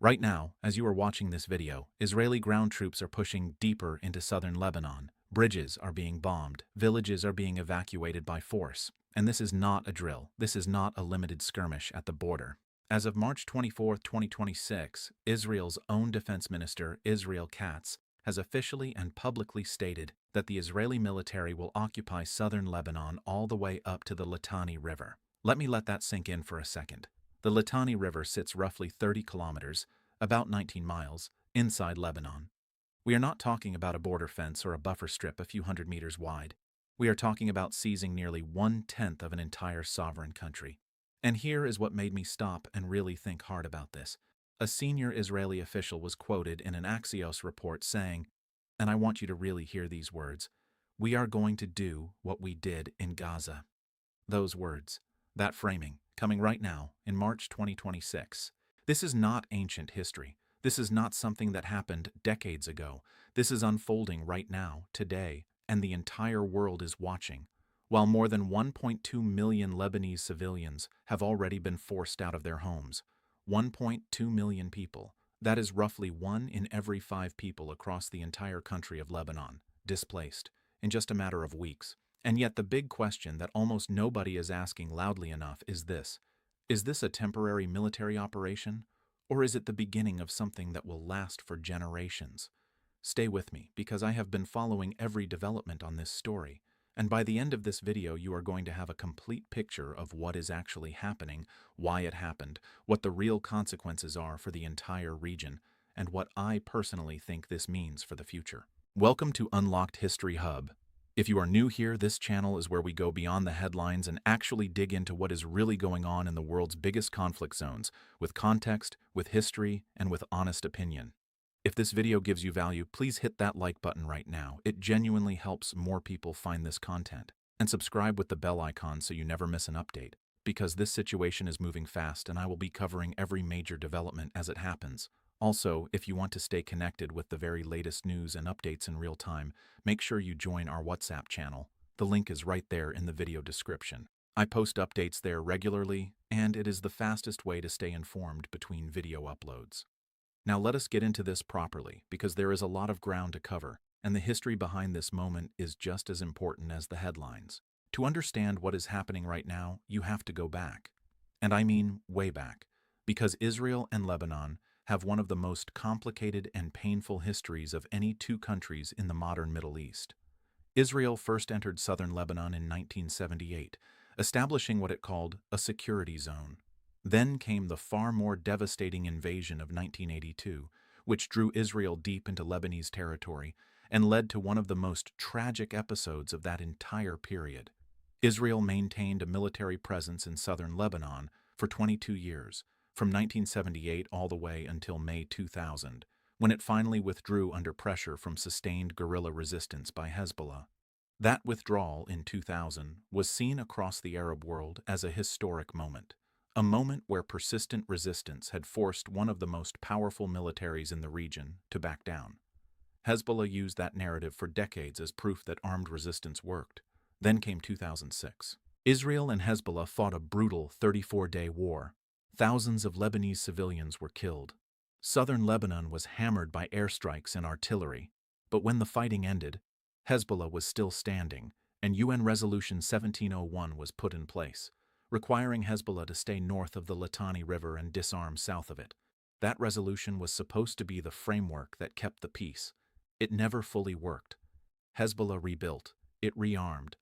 Right now, as you are watching this video, Israeli ground troops are pushing deeper into southern Lebanon. Bridges are being bombed, villages are being evacuated by force. And this is not a drill. This is not a limited skirmish at the border. As of March 24, 2026, Israel's own defense minister, Israel Katz, has officially and publicly stated that the Israeli military will occupy southern Lebanon all the way up to the Litani River. Let that sink in for a second. The Litani River sits roughly 30 kilometers, about 19 miles, inside Lebanon. We are not talking about a border fence or a buffer strip a few hundred meters wide. We are talking about seizing nearly 1/10 of an entire sovereign country. And here is what made me stop and really think hard about this. A senior Israeli official was quoted in an Axios report saying, and I want you to really hear these words, "We are going to do what we did in Gaza." Those words, that framing, coming right now, in March 2026. This is not ancient history. This is not something that happened decades ago. This is unfolding right now, today, and the entire world is watching. While more than 1.2 million Lebanese civilians have already been forced out of their homes. 1.2 million people. That is roughly 1 in every 5 people across the entire country of Lebanon, displaced, in just a matter of weeks. And yet the big question that almost nobody is asking loudly enough is this. Is this a temporary military operation? Or is it the beginning of something that will last for generations? Stay with me, because I have been following every development on this story. And by the end of this video, you are going to have a complete picture of what is actually happening, why it happened, what the real consequences are for the entire region, and what I personally think this means for the future. Welcome to Unlocked History Hub. If you are new here, this channel is where we go beyond the headlines and actually dig into what is really going on in the world's biggest conflict zones, with context, with history, and with honest opinion. If this video gives you value, please hit that like button right now. It genuinely helps more people find this content. And subscribe with the bell icon so you never miss an update, because this situation is moving fast and I will be covering every major development as it happens. Also, if you want to stay connected with the very latest news and updates in real time, make sure you join our WhatsApp channel. The link is right there in the video description. I post updates there regularly, and it is the fastest way to stay informed between video uploads. Now let us get into this properly, because there is a lot of ground to cover, and the history behind this moment is just as important as the headlines. To understand what is happening right now, you have to go back. And I mean way back, because Israel and Lebanon have one of the most complicated and painful histories of any two countries in the modern Middle East. Israel first entered southern Lebanon in 1978, establishing what it called a security zone. Then came the far more devastating invasion of 1982, which drew Israel deep into Lebanese territory and led to one of the most tragic episodes of that entire period. Israel maintained a military presence in southern Lebanon for 22 years, from 1978 all the way until May 2000, when it finally withdrew under pressure from sustained guerrilla resistance by Hezbollah. That withdrawal in 2000 was seen across the Arab world as a historic moment, a moment where persistent resistance had forced one of the most powerful militaries in the region to back down. Hezbollah used that narrative for decades as proof that armed resistance worked. Then came 2006. Israel and Hezbollah fought a brutal 34-day war. Thousands of Lebanese civilians were killed. Southern Lebanon was hammered by airstrikes and artillery. But when the fighting ended, Hezbollah was still standing, and UN Resolution 1701 was put in place, requiring Hezbollah to stay north of the Litani River and disarm south of it. That resolution was supposed to be the framework that kept the peace. It never fully worked. Hezbollah rebuilt, it rearmed,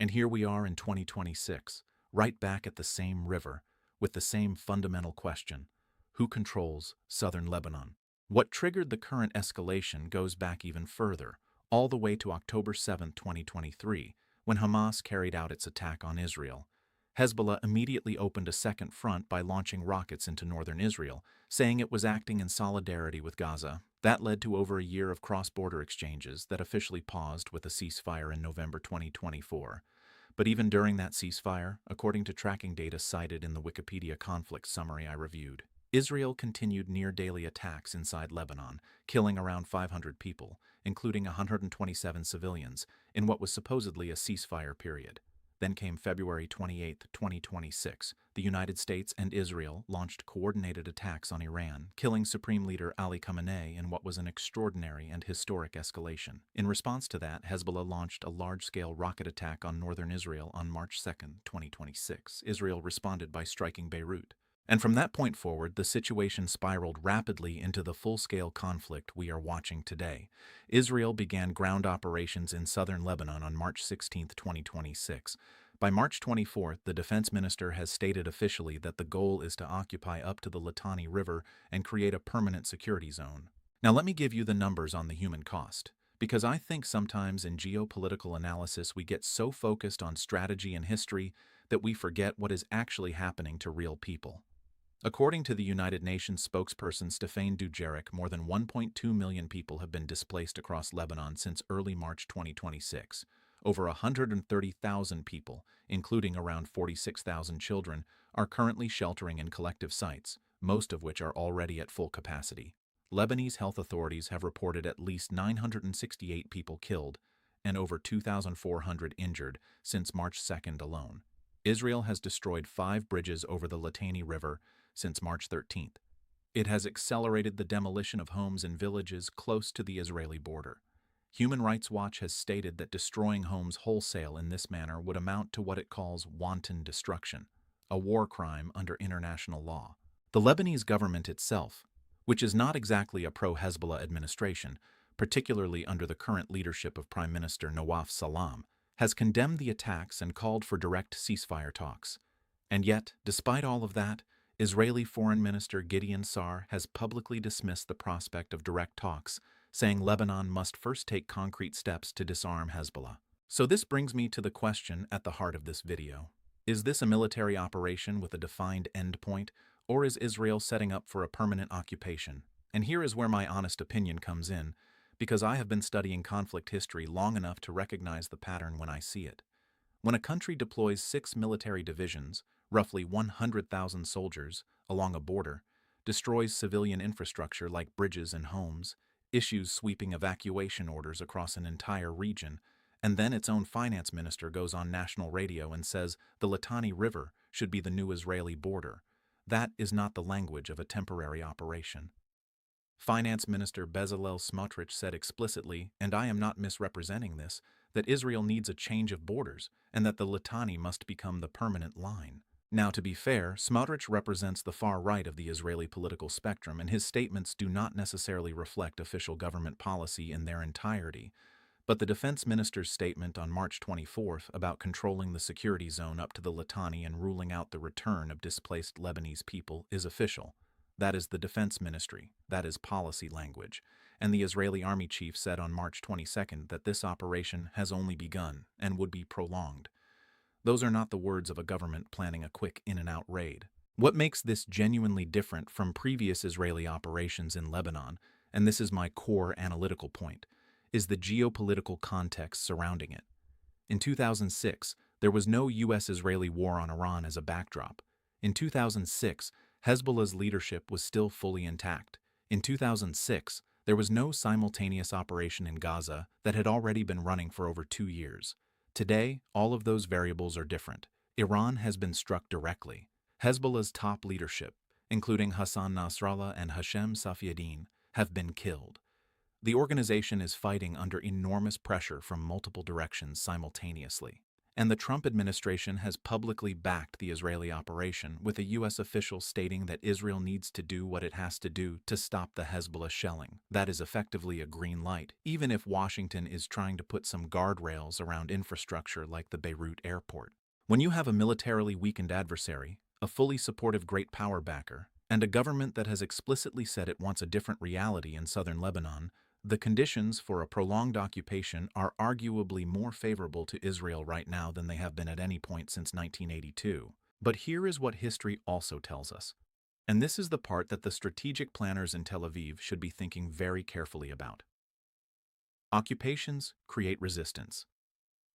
and here we are in 2026, right back at the same river, with the same fundamental question: who controls southern Lebanon? What triggered the current escalation goes back even further, all the way to October 7, 2023, when Hamas carried out its attack on Israel. Hezbollah immediately opened a second front by launching rockets into northern Israel, saying it was acting in solidarity with Gaza. That led to over a year of cross-border exchanges that officially paused with a ceasefire in November 2024. But even during that ceasefire, according to tracking data cited in the Wikipedia conflict summary I reviewed, Israel continued near-daily attacks inside Lebanon, killing around 500 people, including 127 civilians, in what was supposedly a ceasefire period. Then came February 28, 2026. The United States and Israel launched coordinated attacks on Iran, killing Supreme Leader Ali Khamenei in what was an extraordinary and historic escalation. In response to that, Hezbollah launched a large-scale rocket attack on northern Israel on March 2, 2026. Israel responded by striking Beirut. And from that point forward, the situation spiraled rapidly into the full-scale conflict we are watching today. Israel began ground operations in southern Lebanon on March 16, 2026. By March 24th, the defense minister has stated officially that the goal is to occupy up to the Litani River and create a permanent security zone. Now let me give you the numbers on the human cost, because I think sometimes in geopolitical analysis we get so focused on strategy and history that we forget what is actually happening to real people. According to the United Nations spokesperson Stéphane Dujarric, more than 1.2 million people have been displaced across Lebanon since early March 2026. Over 130,000 people, including around 46,000 children, are currently sheltering in collective sites, most of which are already at full capacity. Lebanese health authorities have reported at least 968 people killed and over 2,400 injured since March 2nd alone. Israel has destroyed 5 bridges over the Litani River since March 13th. It has accelerated the demolition of homes and villages close to the Israeli border. Human Rights Watch has stated that destroying homes wholesale in this manner would amount to what it calls wanton destruction, a war crime under international law. The Lebanese government itself, which is not exactly a pro-Hezbollah administration, particularly under the current leadership of Prime Minister Nawaf Salam, has condemned the attacks and called for direct ceasefire talks. And yet, despite all of that, Israeli Foreign Minister Gideon Sa'ar has publicly dismissed the prospect of direct talks, saying Lebanon must first take concrete steps to disarm Hezbollah. So this brings me to the question at the heart of this video. Is this a military operation with a defined endpoint, or is Israel setting up for a permanent occupation? And here is where my honest opinion comes in, because I have been studying conflict history long enough to recognize the pattern when I see it. When a country deploys 6 military divisions, roughly 100,000 soldiers, along a border, destroys civilian infrastructure like bridges and homes, issues sweeping evacuation orders across an entire region, and then its own finance minister goes on national radio and says the Litani River should be the new Israeli border, that is not the language of a temporary operation. Finance Minister Bezalel Smotrich said explicitly, and I am not misrepresenting this, that Israel needs a change of borders and that the Litani must become the permanent line. Now, to be fair, Smotrich represents the far right of the Israeli political spectrum, and his statements do not necessarily reflect official government policy in their entirety. But the defense minister's statement on March 24th about controlling the security zone up to the Litani and ruling out the return of displaced Lebanese people is official. That is the defense ministry, that is policy language. And the Israeli army chief said on March 22nd that this operation has only begun and would be prolonged. Those are not the words of a government planning a quick in-and-out raid. What makes this genuinely different from previous Israeli operations in Lebanon, and this is my core analytical point, is the geopolitical context surrounding it. In 2006, there was no U.S.-Israeli war on Iran as a backdrop. In 2006, Hezbollah's leadership was still fully intact. In 2006, there was no simultaneous operation in Gaza that had already been running for over 2 years. Today, all of those variables are different. Iran has been struck directly. Hezbollah's top leadership, including Hassan Nasrallah and Hashem Safieddine, have been killed. The organization is fighting under enormous pressure from multiple directions simultaneously. And the Trump administration has publicly backed the Israeli operation, with a U.S. official stating that Israel needs to do what it has to do to stop the Hezbollah shelling. That is effectively a green light, even if Washington is trying to put some guardrails around infrastructure like the Beirut airport. When you have a militarily weakened adversary, a fully supportive great power backer, and a government that has explicitly said it wants a different reality in southern Lebanon, the conditions for a prolonged occupation are arguably more favorable to Israel right now than they have been at any point since 1982. But here is what history also tells us. And this is the part that the strategic planners in Tel Aviv should be thinking very carefully about. Occupations create resistance.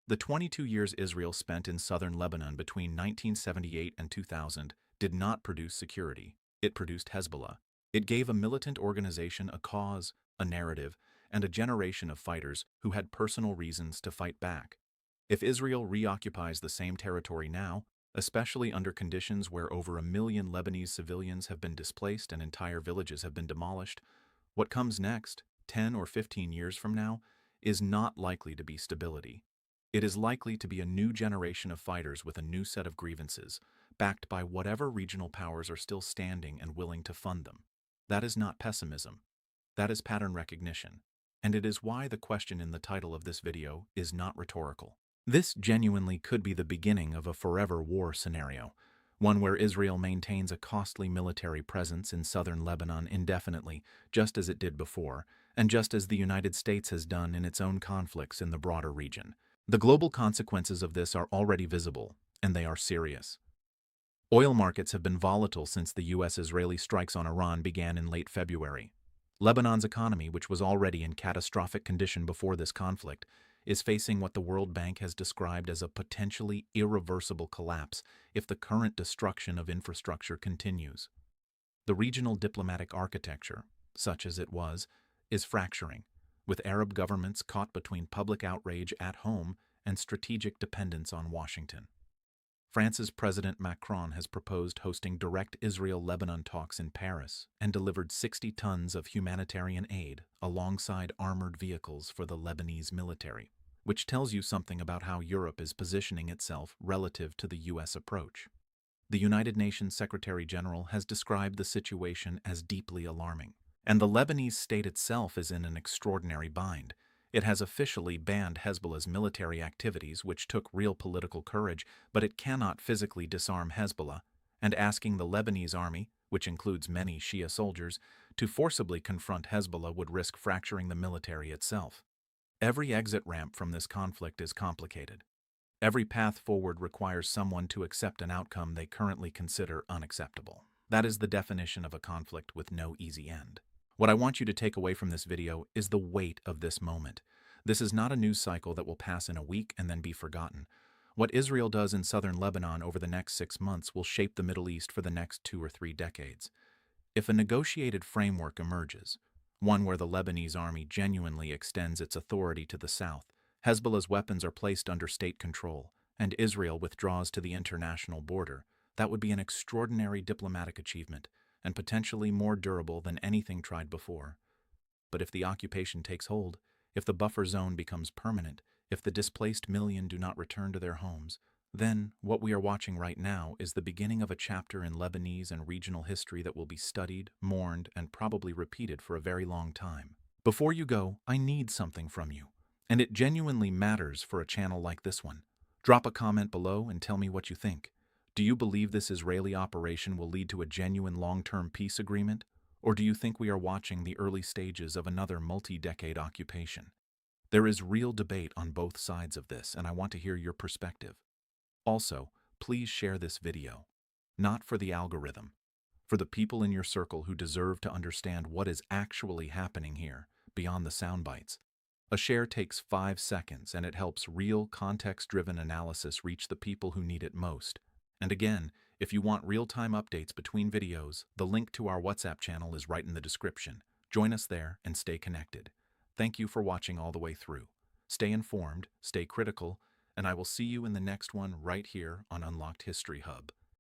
The 22 years Israel spent in southern Lebanon between 1978 and 2000 did not produce security. It produced Hezbollah. It gave a militant organization a cause, a narrative, and a generation of fighters who had personal reasons to fight back. If Israel reoccupies the same territory now, especially under conditions where over 1 million Lebanese civilians have been displaced and entire villages have been demolished, what comes next, 10 or 15 years from now, is not likely to be stability. It is likely to be a new generation of fighters with a new set of grievances, backed by whatever regional powers are still standing and willing to fund them. That is not pessimism. That is pattern recognition. And it is why the question in the title of this video is not rhetorical. This genuinely could be the beginning of a forever war scenario, one where Israel maintains a costly military presence in southern Lebanon indefinitely, just as it did before, and just as the United States has done in its own conflicts in the broader region. The global consequences of this are already visible, and they are serious. Oil markets have been volatile since the U.S.-Israeli strikes on Iran began in late February. Lebanon's economy, which was already in catastrophic condition before this conflict, is facing what the World Bank has described as a potentially irreversible collapse if the current destruction of infrastructure continues. The regional diplomatic architecture, such as it was, is fracturing, with Arab governments caught between public outrage at home and strategic dependence on Washington. France's President Macron has proposed hosting direct Israel-Lebanon talks in Paris and delivered 60 tons of humanitarian aid alongside armored vehicles for the Lebanese military, which tells you something about how Europe is positioning itself relative to the U.S. approach. The United Nations Secretary-General has described the situation as deeply alarming, and the Lebanese state itself is in an extraordinary bind. It has officially banned Hezbollah's military activities, which took real political courage, but it cannot physically disarm Hezbollah, and asking the Lebanese army, which includes many Shia soldiers, to forcibly confront Hezbollah would risk fracturing the military itself. Every exit ramp from this conflict is complicated. Every path forward requires someone to accept an outcome they currently consider unacceptable. That is the definition of a conflict with no easy end. What I want you to take away from this video is the weight of this moment. This is not a news cycle that will pass in a week and then be forgotten. What Israel does in southern Lebanon over the next 6 months will shape the Middle East for the next 2 or 3 decades. If a negotiated framework emerges, one where the Lebanese army genuinely extends its authority to the south, Hezbollah's weapons are placed under state control, and Israel withdraws to the international border, that would be an extraordinary diplomatic achievement, and potentially more durable than anything tried before. But if the occupation takes hold, if the buffer zone becomes permanent, if the displaced million do not return to their homes, then what we are watching right now is the beginning of a chapter in Lebanese and regional history that will be studied, mourned, and probably repeated for a very long time. Before you go, I need something from you, and it genuinely matters for a channel like this one. Drop a comment below and tell me what you think. Do you believe this Israeli operation will lead to a genuine long-term peace agreement? Or do you think we are watching the early stages of another multi-decade occupation? There is real debate on both sides of this, and I want to hear your perspective. Also, please share this video. Not for the algorithm, for the people in your circle who deserve to understand what is actually happening here, beyond the sound bites. A share takes 5 seconds, and it helps real, context-driven analysis reach the people who need it most. And again, if you want real-time updates between videos, the link to our WhatsApp channel is right in the description. Join us there and stay connected. Thank you for watching all the way through. Stay informed, stay critical, and I will see you in the next one right here on Unlocked History Hub.